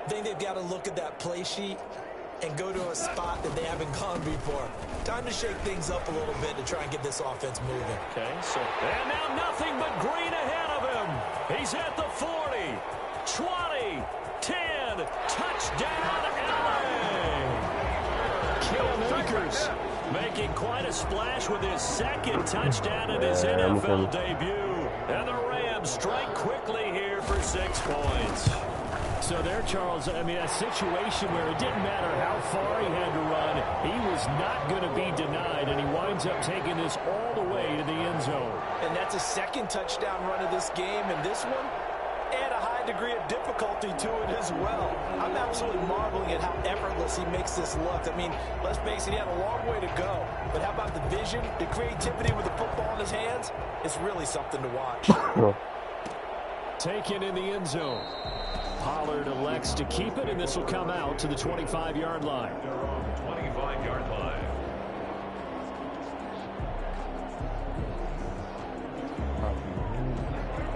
I think they've got to look at that play sheet and go to a spot that they haven't gone before. Time to shake things up a little bit to try and get this offense moving. Okay, so and now nothing but green ahead of him. He's at the 40, 20, 10, touchdown LA. Cam Akers making quite a splash with his second touchdown in his NFL debut. And the Rams strike quickly here for 6 points. So there, Charles, I mean, a situation where it didn't matter how far he had to run, he was not going to be denied, and he winds up taking this all the way to the end zone. And that's a second touchdown run of this game, and this one, add a high degree of difficulty to it as well. I'm absolutely marveling at how effortless he makes this look. I mean, let's face it, he had a long way to go. But how about the vision, the creativity with the football in his hands? It's really something to watch. Taken in the end zone. Pollard elects to keep it, and this will come out to the 25-yard line. 25-yard line.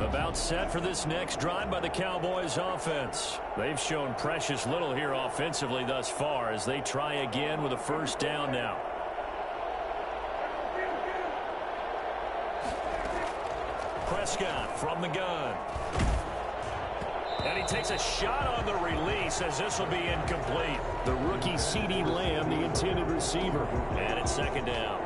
About set for this next drive by the Cowboys offense. They've shown precious little here offensively thus far as they try again with a first down now. Prescott from the gun. And he takes a shot on the release as this will be incomplete. The rookie CeeDee Lamb, the intended receiver. And it's second down.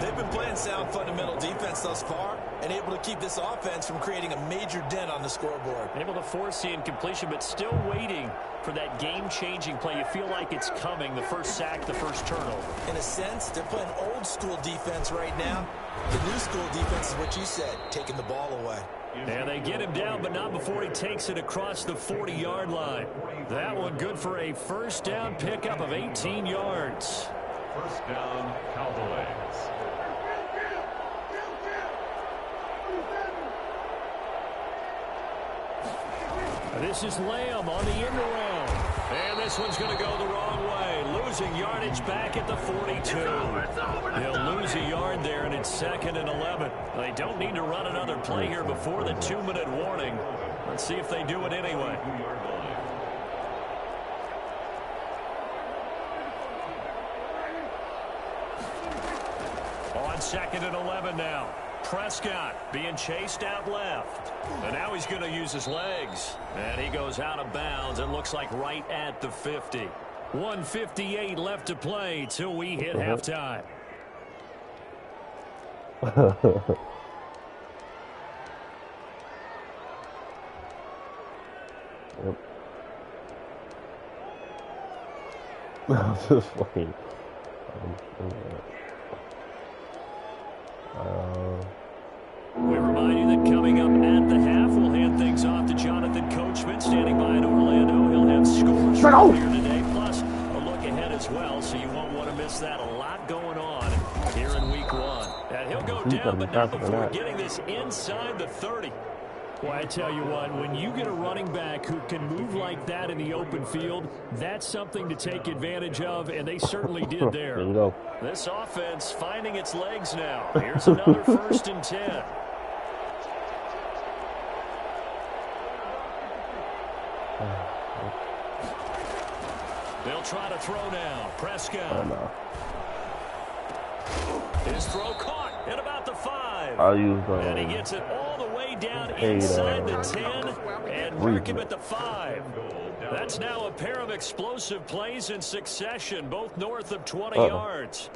They've been playing sound fundamental defense thus far and able to keep this offense from creating a major dent on the scoreboard. Able to force the incompletion, but still waiting for that game-changing play. You feel like it's coming, the first sack, the first turnover. In a sense, they're playing old-school defense right now. The new-school defense is what you said, taking the ball away. And they get him down, but not before he takes it across the 40-yard line. That one good for a first down pickup of 18 yards. First down, Cowboys. This is Lamb on the end around. And this one's going to go the wrong way. Losing yardage back at the 42. He'll lose a yard there, and it's 2nd and 11. They don't need to run another play here before the 2-minute warning. Let's see if they do it anyway. On 2nd and 11 now. Prescott being chased out left. And now he's going to use his legs. And he goes out of bounds. It looks like right at the 50. 1:58 left to play till we hit halftime. Yep. That's just funny. We remind you that coming up at the half, we'll hand things off to Jonathan Coachman, standing by in Orlando. He'll have scores from here today, plus a look ahead as well, so you won't want to miss that. A lot going on here in Week 1. And he'll go down, but not before getting this inside the 30. Well, I tell you what, when you get a running back who can move like that in the open field, that's something to take advantage of, and they certainly did there. There you go. This offense finding its legs now. Here's another 1st and 10. They'll try to throw now. Prescott. His throw caught at about the 5. And he gets it all the way down inside the 10 and mark him at the 5. That's now a pair of explosive plays in succession, both north of 20 yards.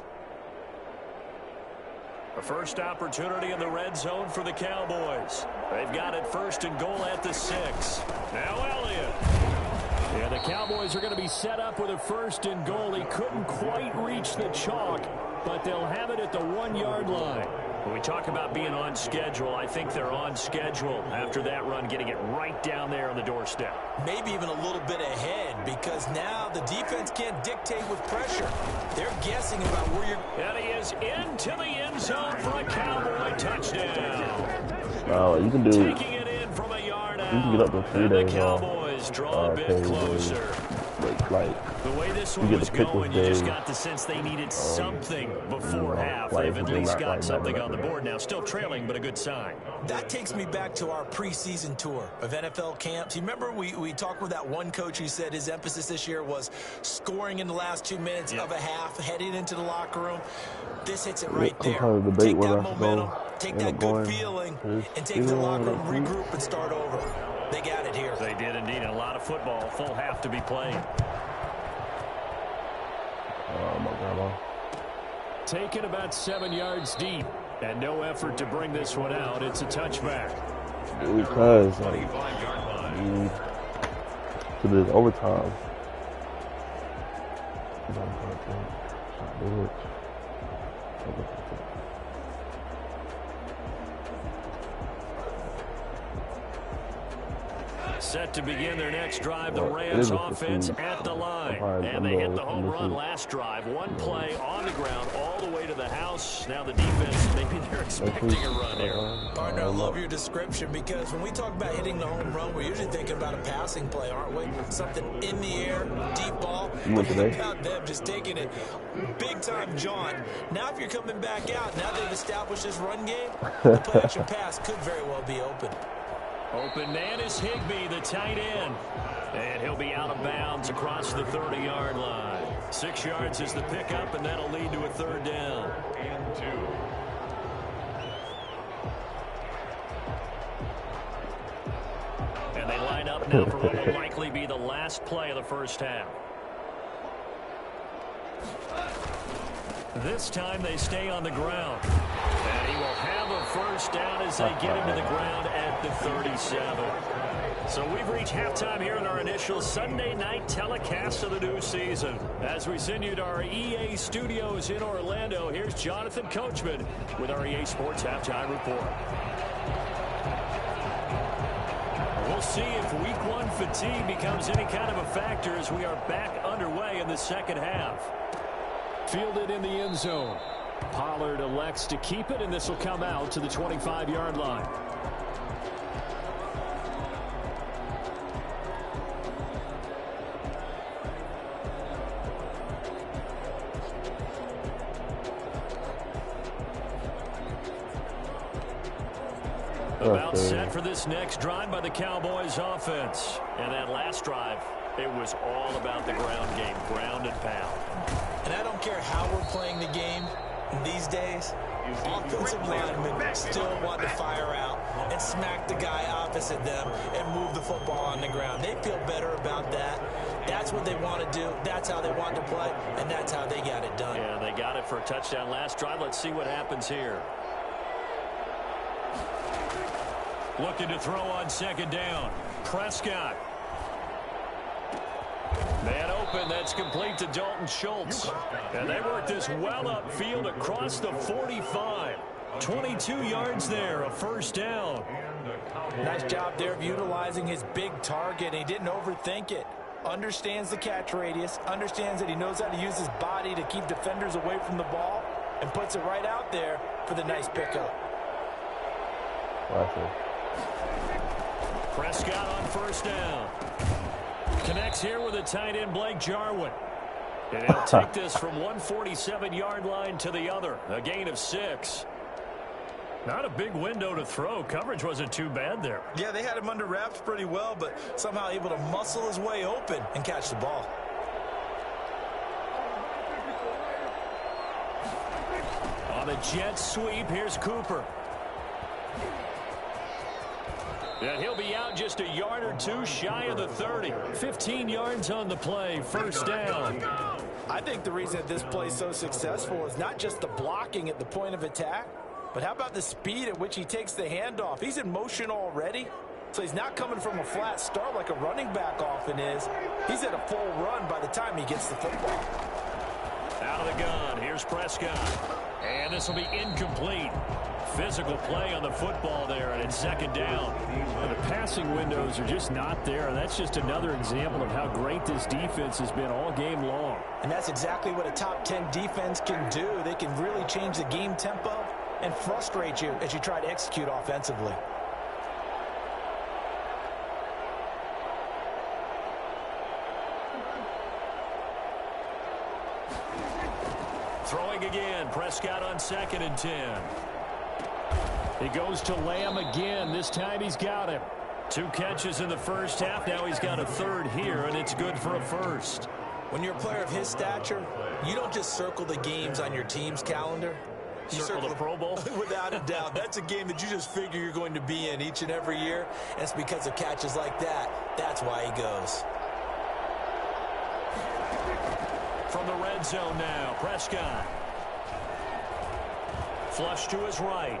The first opportunity in the red zone for the Cowboys. They've got it 1st and goal at the 6. Now Elliott. Yeah, the Cowboys are going to be set up with a 1st and goal. He couldn't quite reach the chalk, but they'll have it at the 1-yard line. When we talk about being on schedule, I think they're on schedule after that run, getting it right down there on the doorstep. Maybe even a little bit ahead, because now the defense can't dictate with pressure. They're guessing about where you're... And he is into the end zone for a Cowboy touchdown. Oh, you can do it. Taking it in from a yard out. You can get up to 3 days. The Cowboys draw a bit closer. like The way this you one get was to pick going, which you day. just got the sense they needed something before half. like, They've at they're least not got like something that. on the board now. Still trailing, but a good sign. That takes me back to our preseason tour of NFL camps. You remember we talked with that one coach who said his emphasis this year was scoring in the last 2 minutes of a half, heading into the locker room. This hits it right there. Take that momentum, take that good feeling, and take the locker room, regroup, and start over. They got it here. They did indeed. A lot of football, full half to be played. Oh, my God. Taken about 7 yards deep, and no effort to bring this one out. It's a touchback. Because, like, to this overtime. Set to begin their next drive, the Rams offense at the line. And they hit the home run last drive. One play on the ground all the way to the house. Now the defense, maybe they're expecting a run here. Partner, I love your description because when we talk about hitting the home run, we're usually thinking about a passing play, aren't we? Something in the air, deep ball. But what about them just taking it big time, John? Now if you're coming back out, now they've established this run game, the play action pass could very well be open. Open man is Higbee, the tight end. And he'll be out of bounds across the 30-yard line. 6 yards is the pickup, and that'll lead to a third down. And 2. And they line up now for what will likely be the last play of the first half. This time they stay on the ground. And he will have a first down as they get him to the ground at the 37. So we've reached halftime here in our initial Sunday night telecast of the new season. As we send you to our EA studios in Orlando, here's Jonathan Coachman with our EA Sports Halftime Report. We'll see if Week 1 fatigue becomes any kind of a factor as we are back underway in the second half. Fielded in the end zone. Pollard elects to keep it, and this will come out to the 25-yard line. About set for this next drive by the Cowboys offense. And that last drive, it was all about the ground game, ground and pound. And I don't care how we're playing the game these days, offensive linemen still want to fire out and smack the guy opposite them and move the football on the ground. They feel better about that. That's what they want to do. That's how they want to play, and that's how they got it done. Yeah, they got it for a touchdown last drive. Let's see what happens here. Looking to throw on second down. Prescott. Man open, that's complete to Dalton Schultz. And they work this well upfield across the 45. 22 yards there, a first down. Nice job there of utilizing his big target. He didn't overthink it. Understands the catch radius, understands that he knows how to use his body to keep defenders away from the ball, and puts it right out there for the nice pickup. Prescott on first down. Connects here with a tight end, Blake Jarwin. And he'll take this from 147-yard line to the other. A gain of 6. Not a big window to throw. Coverage wasn't too bad there. Yeah, they had him under wraps pretty well, but somehow able to muscle his way open and catch the ball. On the jet sweep, here's Cooper. And he'll be out just a yard or two shy of the 30. 15 yards on the play, first down. I think the reason that this play is so successful is not just the blocking at the point of attack, but how about the speed at which he takes the handoff? He's in motion already, so he's not coming from a flat start like a running back often is. He's at a full run by the time he gets the football. Out of the gun, here's Prescott. And this will be incomplete. Physical play on the football there, and it's second down. And the passing windows are just not there. That's just another example of how great this defense has been all game long. And that's exactly what a top 10 defense can do. They can really change the game tempo and frustrate you as you try to execute offensively. Throwing again. Prescott on 2nd and 10. He goes to Lamb again. This time he's got him. 2 catches in the first half. Now he's got a 3rd here, and it's good for a 1st. When you're a player of his stature, you don't just circle the games on your team's calendar. You circle the Pro Bowl? Without a doubt. That's a game that you just figure you're going to be in each and every year. And it's because of catches like that. That's why he goes. From the red zone now, Prescott. Flush to his right.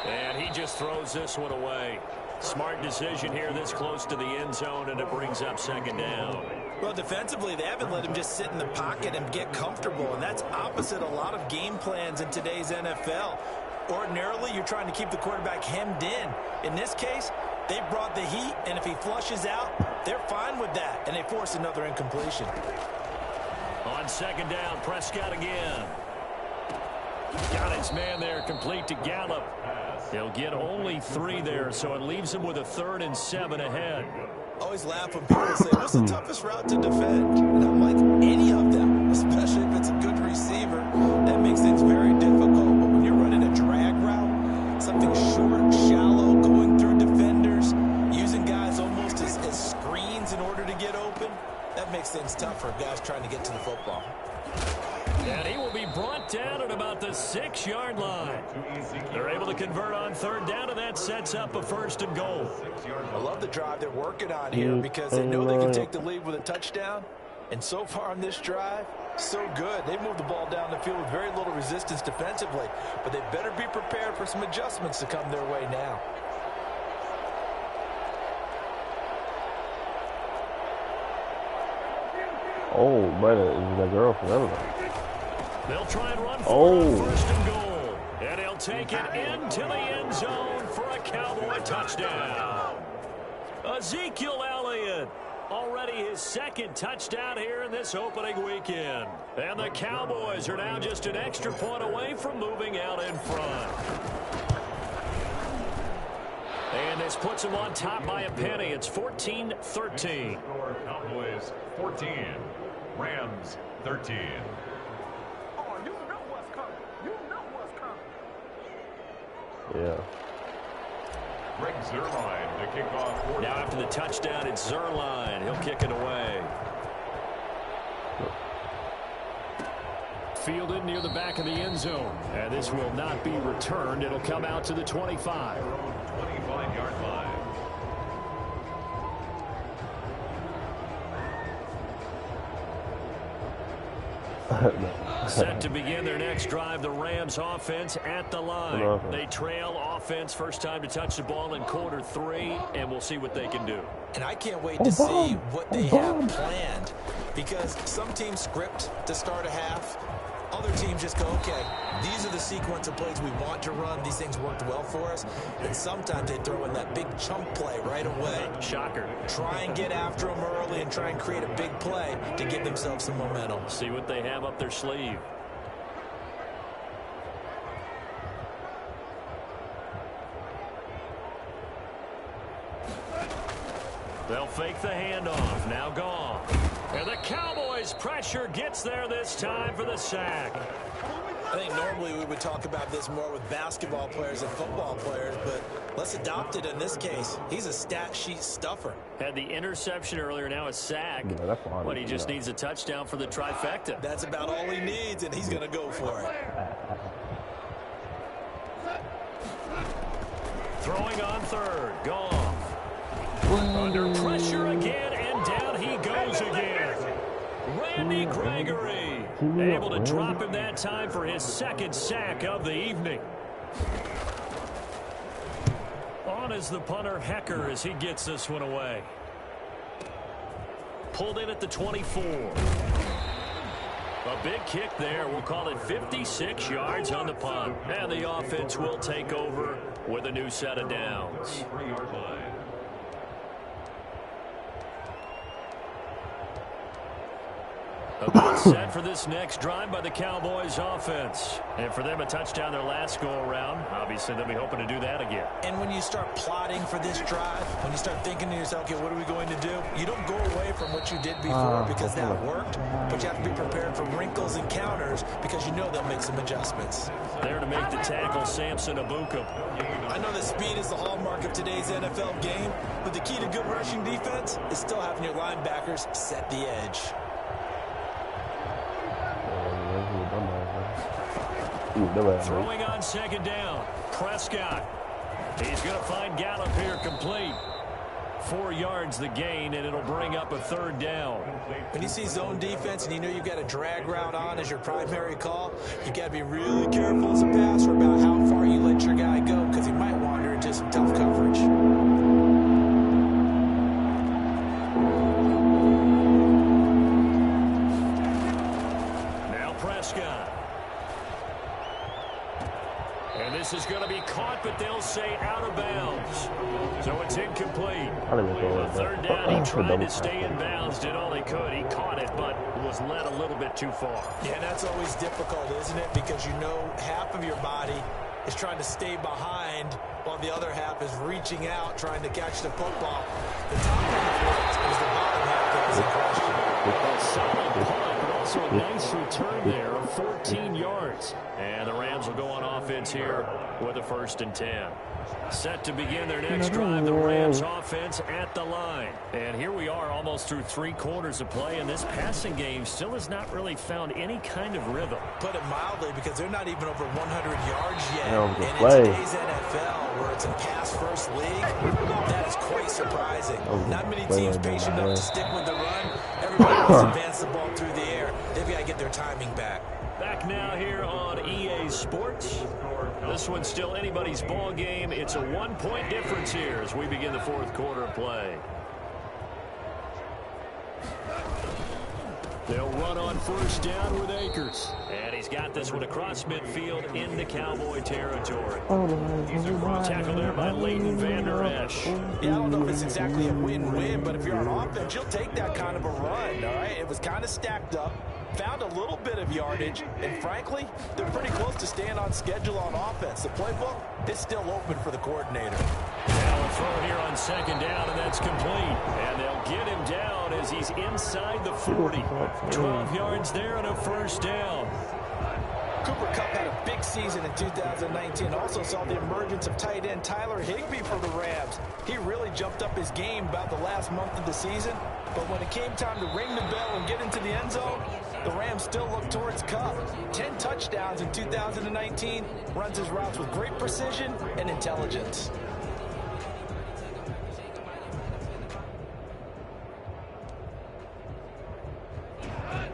And he just throws this one away. Smart decision here this close to the end zone, and it brings up 2nd down. Well, defensively, they haven't let him just sit in the pocket and get comfortable, and that's opposite a lot of game plans in today's NFL. Ordinarily, you're trying to keep the quarterback hemmed in. In this case, they brought the heat, and if he flushes out, they're fine with that, and they force another incompletion. On 2nd down, Prescott again. Got his man there, complete to Gallup. He'll get only 3 there, so it leaves him with a 3rd and 7 ahead. Always laugh when people say, what's the toughest route to defend? And I'm like, any of them, especially if it's a good receiver. That makes things very difficult. But when you're running a drag route, something short, shallow, going through defenders, using guys almost as screens in order to get open, that makes things tough for guys trying to get to the football. And he will be brought down at about the 6-yard line. They're able to convert on 3rd down, and that sets up a 1st and goal. I love the drive they're working on here because they know they can take the lead with a touchdown. And so far on this drive, so good. They moved the ball down the field with very little resistance defensively. But they better be prepared for some adjustments to come their way now. Oh, brother, is that girl forever? They'll try and run for it on 1st and goal. And he'll take it into the end zone for a Cowboy touchdown. Ezekiel Elliott, already his 2nd touchdown here in this opening weekend. And the Cowboys are now just an extra point away from moving out in front. And this puts them on top by a penny. It's 14-13. Cowboys 14, Rams 13. Yeah. Greg Zuerlein to kick off. Now after the touchdown, it's Zuerlein. He'll kick it away. Fielded near the back of the end zone. And this will not be returned. It'll come out to the 25. 25-yard line. Set to begin their next drive, the Rams offense at the line. They trail offense first time to touch the ball in quarter 3, and we'll see what they can do. And I can't wait to see what they have planned, because some teams script to start a half. Other teams just go, okay, these are the sequence of plays we want to run. These things worked well for us. And sometimes they throw in that big chunk play right away. Shocker. Try and get after them early and try and create a big play to give themselves some momentum. See what they have up their sleeve. They'll fake the handoff. Now gone. And the Cowboys pressure gets there this time for the sack. I think normally we would talk about this more with basketball players and football players, but let's adopt it in this case. He's a stat sheet stuffer. Had the interception earlier, now a sack. Yeah, that's fine. But he just needs a touchdown for the trifecta. That's about all he needs, and he's going to go for it. Throwing on 3rd. Goff. Under pressure again, and down he goes again. Randy Gregory able to drop him that time for his 2nd sack of the evening. On is the punter Hecker as he gets this one away. Pulled in at the 24. A big kick there. We'll call it 56 yards on the punt. And the offense will take over with a new set of downs. 3-yard line. About set for this next drive by the Cowboys offense. And for them, a touchdown their last go-around. Obviously, they'll be hoping to do that again. And when you start plotting for this drive, when you start thinking to yourself, okay, what are we going to do? You don't go away from from what you did before because that worked, but you have to be prepared for wrinkles and counters because you know they'll make some adjustments. There to make the tackle, Samson Abuka. I know that speed is the hallmark of today's NFL game, but the key to good rushing defense is still having your linebackers set the edge. Throwing on second down. Prescott. He's going to find Gallup here complete. 4 yards the gain, and it'll bring up a third down. When you see zone defense and you know you've got a drag route on as your primary call, you've got to be really careful as a passer about how far you let your guy go because he might wander into some tough coverage. Now Prescott. And this is going to be caught, but they'll say out of bounds. So it's incomplete. The third down, he tried to stay in bounds, did all he could. He caught it, but was led a little bit too far. Yeah, that's always difficult, isn't it? Because you know half of your body is trying to stay behind while the other half is reaching out, trying to catch the football. The top half works as the bottom half goes in question. A solid punt, but also a nice return there of 14 yards. And the Rams will go on offense here with a 1st and 10. Set to begin their next drive, the Rams offense at the line. And here we are almost through 3 quarters of play, and this passing game still has not really found any kind of rhythm. Put it mildly, because they're not even over 100 yards yet. And in today's NFL, where it's a pass-first league, that is quite surprising. Not many teams patient enough to stick with the run. Everybody wants to advance the ball through the air. They've got to get their timing back. Back now here on EA Sports. This one's still anybody's ball game. It's a 1-point difference here as we begin the 4th quarter of play. They'll run on 1st down with Akers. And he's got this one across midfield into Cowboy territory. Tackle there by Leighton Vander Esch. Yeah, I don't know if it's exactly a win-win, but if you're on offense, you'll take that kind of a run, all right? It was kind of stacked up, found a little bit of yardage, and frankly, they're pretty close to staying on schedule on offense. The playbook is still open for the coordinator. Now a throw here on 2nd down, and that's complete. And they'll get him down as he's inside the 40. 12 yards there and a 1st down. Cooper Kupp had a big season in 2019. Also saw the emergence of tight end Tyler Higbee for the Rams. He really jumped up his game about the last month of the season. But when it came time to ring the bell and get into the end zone, the Rams still looked towards Kupp. 10 touchdowns in 2019. Runs his routes with great precision and intelligence.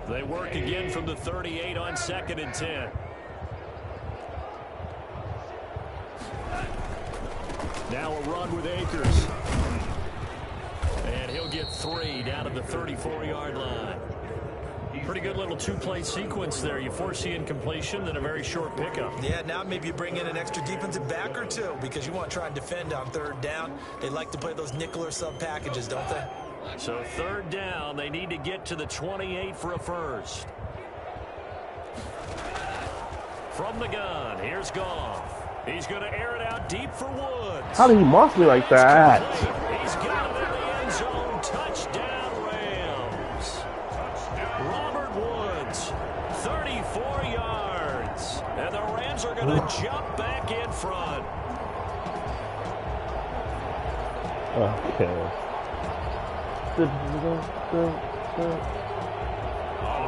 They work again from the 38 on 2nd and 10. Now a run with Akers. And he'll get 3 down to the 34-yard line. Pretty good little 2-play sequence there. You force the incompletion, then a very short pickup. Yeah, now maybe you bring in an extra defensive back or two because you want to try and defend on 3rd down. They like to play those nickel or sub packages, don't they? So 3rd down, they need to get to the 28 for a 1st. From the gun, here's Goff. He's going to air it out deep for Woods. How did he mark me like that? He's got it in the end zone. Touchdown, Rams. Robert Woods, 34 yards. And the Rams are going to jump back in front. Okay. All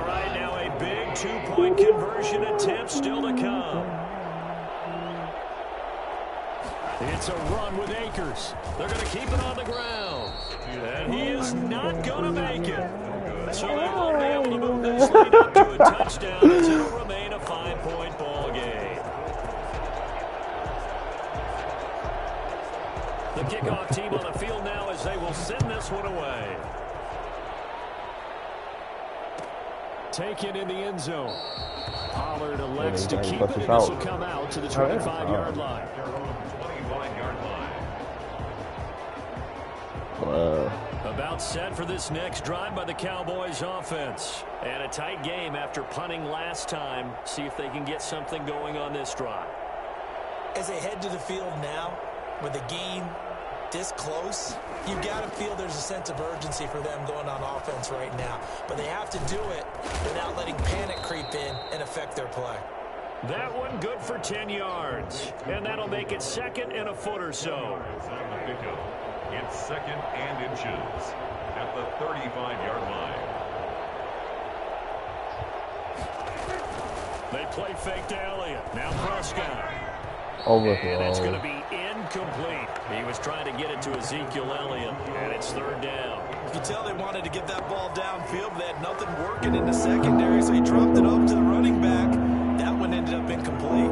right, now a big 2-point conversion attempt still to come. It's a run with Akers. They're going to keep it on the ground. And he is not going to make it. So they won't be able to move this lead up to a touchdown as it will remain a 5-point ball game. The kickoff team on the field now as they will send this one away. Taken in the end zone. Pollard elects to keep it, and this will come out to the 25-yard line. 25-yard line. About set for this next drive by the Cowboys offense. And a tight game after punting last time. See if they can get something going on this drive. As they head to the field now, with a gain this close, you've got to feel there's a sense of urgency for them going on offense right now. But they have to do it without letting panic creep in and affect their play. That one good for 10 yards. And that'll make it 2nd and a foot or so. It's 2nd and inches at the 35-yard line. They play fake to Elliott. Now Prescott. Overthrow. And it's going to be incomplete. He was trying to get it to Ezekiel Elliott, and it's 3rd down. You can tell they wanted to get that ball downfield, but they had nothing working in the secondary, so he dropped it up to the running back. That one ended up incomplete.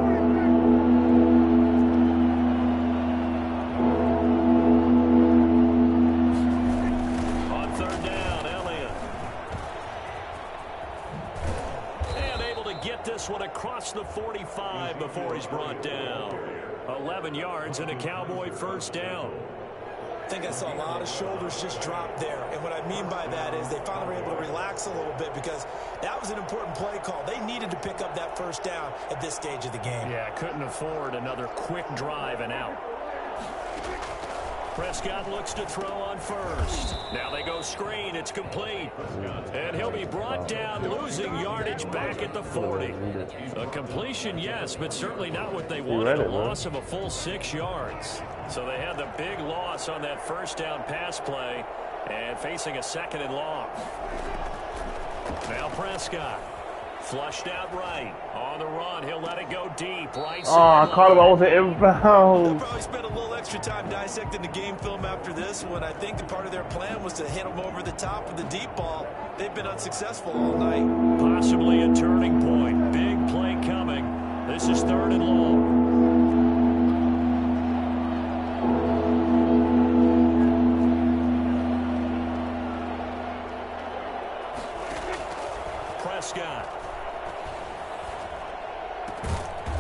On 3rd down, Elliott. And able to get this one across the 45 before he's brought down. 11 yards and a Cowboy 1st down. I think I saw a lot of shoulders just drop there. And what I mean by that is they finally were able to relax a little bit because that was an important play call. They needed to pick up that 1st down at this stage of the game. Yeah, couldn't afford another quick drive and out. Prescott looks to throw on 1st. Now they go screen. It's complete. And he'll be brought down, losing yardage back at the 40. A completion, yes, but certainly not what they wanted. A loss of a full 6 yards. So they had the big loss on that 1st down pass play and facing a 2nd and long. Now Prescott. Flushed out right. On the run, he'll let it go deep. Right. Oh, I caught him. I was They'll inbound. probably spend a little extra time dissecting the game film after this one. I think the part of their plan was to hit them over the top with the deep ball. They've been unsuccessful all night. Possibly a turning point. Big play coming. This is 3rd and long. Prescott.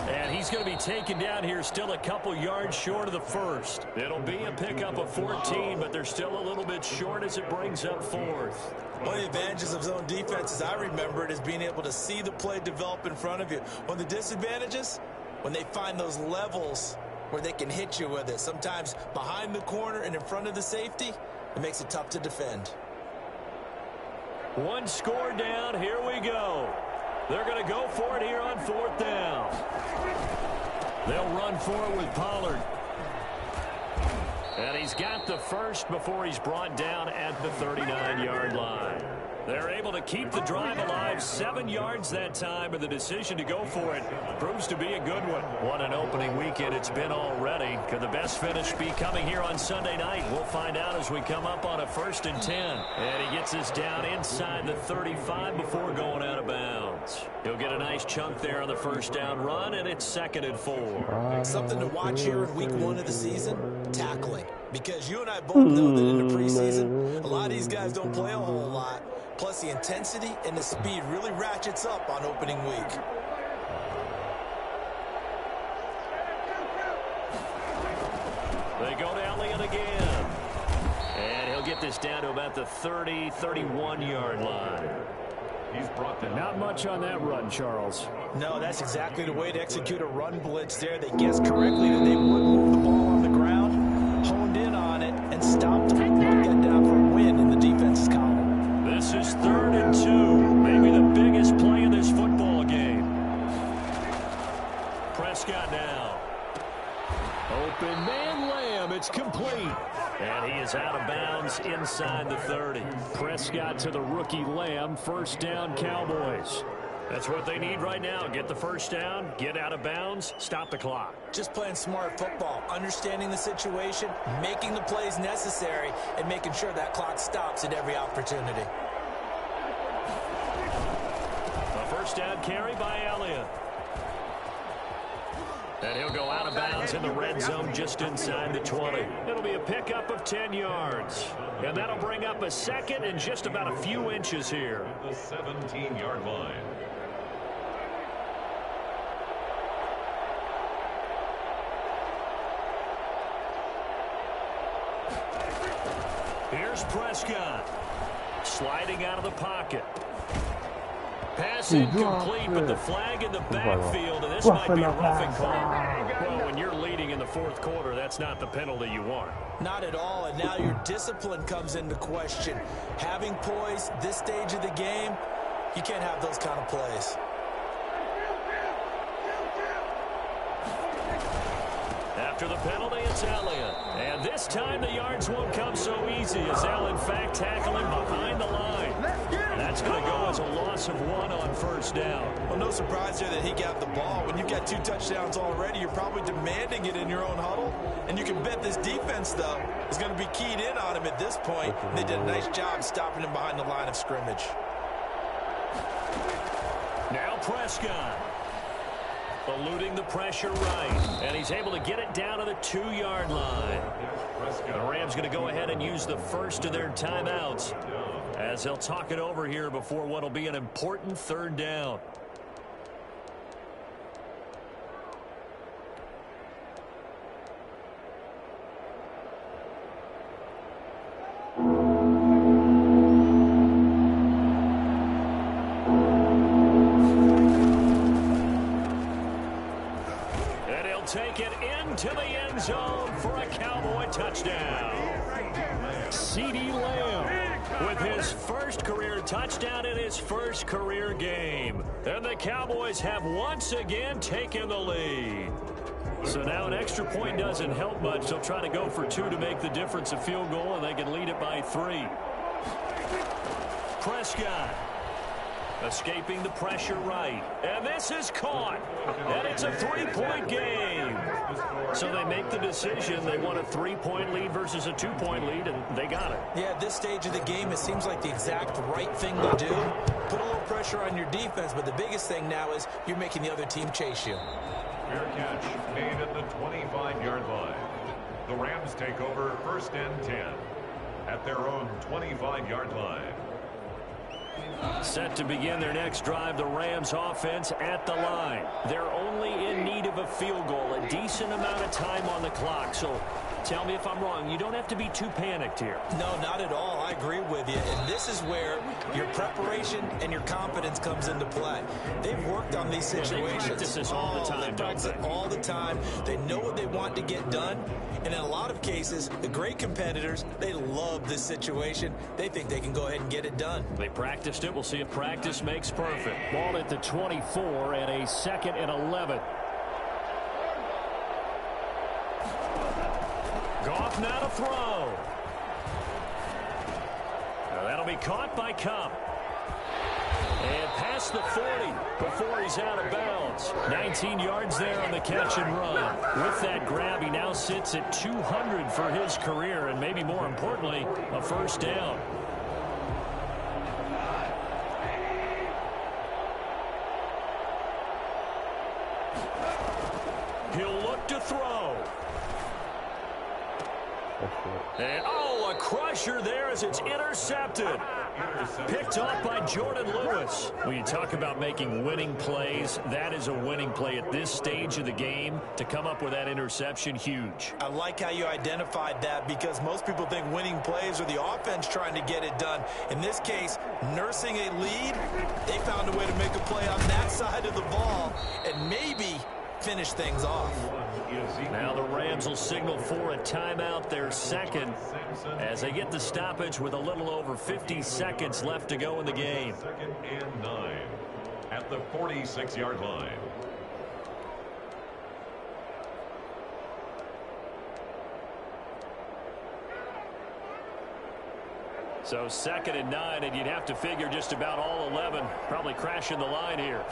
And he's going to be taken down here still a couple yards short of the 1st. It'll be a pickup of 14, but they're still a little bit short as it brings up 4th. One of the advantages of zone defense, as I remember it, is being able to see the play develop in front of you. One of the disadvantages, when they find those levels where they can hit you with it. Sometimes behind the corner and in front of the safety, it makes it tough to defend. One score down. Here we go. They're going to go for it here on 4th down. They'll run for it with Pollard. And he's got the 1st before he's brought down at the 39-yard line. They're able to keep the drive alive. 7 yards that time, and the decision to go for it proves to be a good one. What an opening weekend it's been already. Could the best finish be coming here on Sunday night? We'll find out as we come up on a 1st and 10. And he gets us down inside the 35 before going out of bounds. He'll get a nice chunk there on the 1st down run, and it's 2nd and 4. Something to watch here in week 1 of the season, tackling. Because you and I both know that in the preseason, a lot of these guys don't play a whole lot. Plus, the intensity and the speed really ratchets up on opening week. They go to Elliott again. And he'll get this down to about the 30, 31-yard line. He's brought down. Not much on that run, Charles. No, that's exactly the way to execute a run blitz there. They guessed correctly that they would move the ball on the ground, honed in on it, and stopped them. Get down for a win in the defense's column. This is 3rd and 2. Maybe the biggest play in this football game. Prescott now. Open man Lamb. It's complete. And he is out of bounds inside the 30. Prescott to the rookie Lamb. 1st down Cowboys. That's what they need right now. Get the 1st down, get out of bounds, stop the clock. Just playing smart football, understanding the situation, making the plays necessary, and making sure that clock stops at every opportunity. A 1st down carry by Elliott. And he'll go out of bounds in the red zone just inside the 20. It'll be a pickup of 10 yards. And that'll bring up a 2nd and just about a few inches here. The 17-yard line. Here's Prescott. Sliding out of the pocket. Pass incomplete, but the flag in the backfield, and this might be a roughing call. Well, when you're leading in the fourth quarter, that's not the penalty you want. Not at all, and now your discipline comes into question. Having poise this stage of the game, you can't have those kind of plays. After the penalty, it's Elliott. And this time the yards won't come so easy as they'll, in fact, tackle him behind the line. That's going to go as a loss of 1 on first down. Well, no surprise here that he got the ball. When you've got 2 touchdowns already, you're probably demanding it in your own huddle. And you can bet this defense, though, is going to be keyed in on him at this point. And they did a nice job stopping him behind the line of scrimmage. Now Prescott. Eluding the pressure right. And he's able to get it down to the 2-yard line. The Rams going to go ahead and use the first of their timeouts as they'll talk it over here before what will be an important 3rd down. Take it into the end zone for a Cowboy touchdown. CeeDee Lamb with his first career touchdown in his first career game. And the Cowboys have once again taken the lead. So now an extra point doesn't help much. They'll try to go for 2 to make the difference a field goal, and they can lead it by 3. Prescott. Escaping the pressure right. And this is caught. And it's a 3-point game. So they make the decision. They want a 3-point lead versus a 2-point lead, and they got it. Yeah, at this stage of the game, it seems like the exact right thing to do. Put a little pressure on your defense, but the biggest thing now is you're making the other team chase you. Fair catch made at the 25-yard line. The Rams take over 1st and 10 at their own 25-yard line. Set to begin their next drive, the Rams offense at the line. They're only in need of a field goal, a decent amount of time on the clock. So tell me if I'm wrong. You don't have to be too panicked here. No, not at all. I agree with you. And this is where your preparation and your confidence comes into play. They've worked on these situations. They practice this all the time, They practice it all the time. They know what they want to get done. And in a lot of cases, the great competitors, they love this situation. They think they can go ahead and get it done. They practiced it. We'll see if practice makes perfect. Ball at the 24 and a 2nd and 11. Goff now to throw. Now that'll be caught by Cup. And past the 40 before he's out of bounds. 19 yards there on the catch and run. With that grab, he now sits at 200 for his career, and maybe more importantly, a first down. He'll look to throw. And, a crusher there as it's intercepted. Picked off by Jordan Lewis. When you talk about making winning plays, that is a winning play at this stage of the game. To come up with that interception, huge. I like how you identified that, because most people think winning plays are the offense trying to get it done. In this case, nursing a lead, they found a way to make a play on that side of the ball and maybe finish things off. Now the Rams will signal for a timeout, their 2nd, as they get the stoppage with a little over 50 seconds left to go in the game. 2nd and 9 at the 46-yard line. So 2nd and 9, and you'd have to figure just about all 11 probably crashing the line here.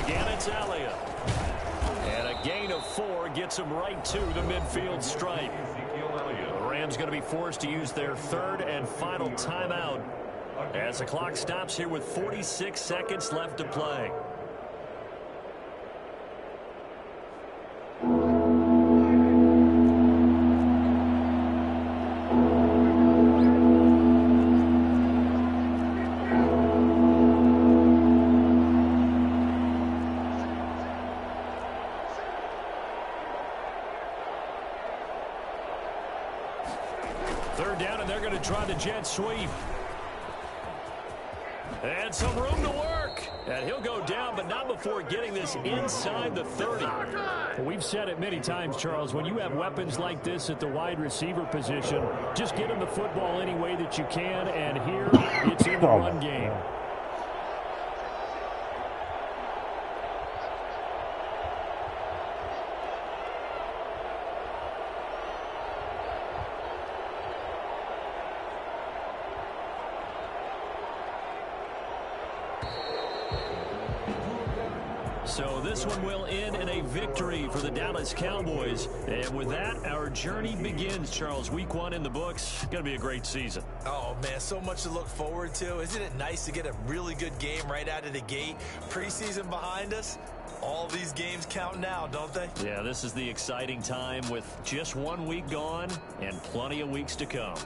Again, it's Elliott. And a gain of 4 gets him right to the midfield stripe. The Rams going to be forced to use their 3rd and final timeout as the clock stops here with 46 seconds left to play. Try the jet sweep. And some room to work. And he'll go down, but not before getting this inside the 30. We've said it many times, Charles, when you have weapons like this at the wide receiver position, just get him the football any way that you can, and here it's in the run game. So this one will end in a victory for the Dallas Cowboys. And with that, our journey begins, Charles. Week 1 in the books. Going to be a great season. Oh, man, so much to look forward to. Isn't it nice to get a really good game right out of the gate? Preseason behind us. All these games count now, don't they? Yeah, this is the exciting time with just 1 week gone and plenty of weeks to come.